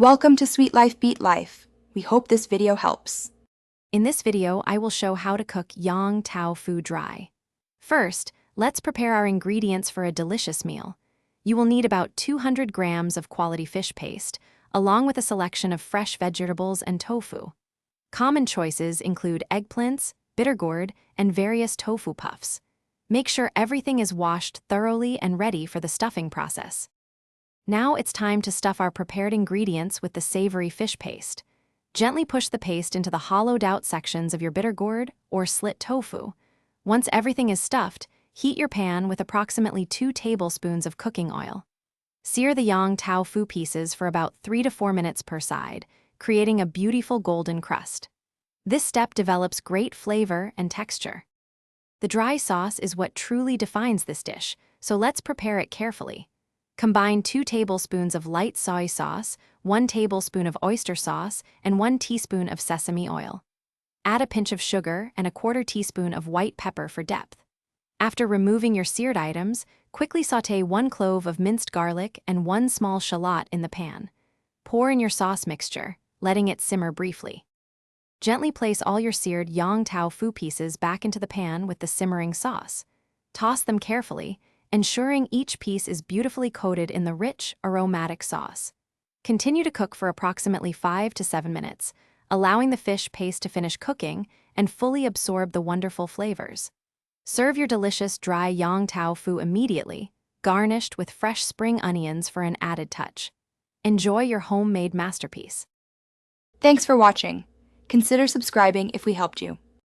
Welcome to Sweet Life Beat Life. We hope this video helps. In this video, I will show how to cook Yong Tau Foo dry. First, let's prepare our ingredients for a delicious meal. You will need about 200 grams of quality fish paste, along with a selection of fresh vegetables and tofu. Common choices include eggplants, bitter gourd, and various tofu puffs. Make sure everything is washed thoroughly and ready for the stuffing process. Now it's time to stuff our prepared ingredients with the savory fish paste. Gently push the paste into the hollowed-out sections of your bitter gourd or slit tofu. Once everything is stuffed, heat your pan with approximately 2 tablespoons of cooking oil. Sear the Yong Tau Foo pieces for about 3 to 4 minutes per side, creating a beautiful golden crust. This step develops great flavor and texture. The dry sauce is what truly defines this dish, so let's prepare it carefully. Combine 2 tablespoons of light soy sauce, 1 tablespoon of oyster sauce, and 1 teaspoon of sesame oil. Add a pinch of sugar and a 1/4 teaspoon of white pepper for depth. After removing your seared items, quickly sauté 1 clove of minced garlic and 1 small shallot in the pan. Pour in your sauce mixture, letting it simmer briefly. Gently place all your seared Yong Tau Foo pieces back into the pan with the simmering sauce. Toss them carefully, ensuring each piece is beautifully coated in the rich, aromatic sauce. Continue to cook for approximately 5 to 7 minutes, allowing the fish paste to finish cooking and fully absorb the wonderful flavors. Serve your delicious dry Yong Tau Foo immediately, garnished with fresh spring onions for an added touch. Enjoy your homemade masterpiece. Thanks for watching. Consider subscribing if we helped you.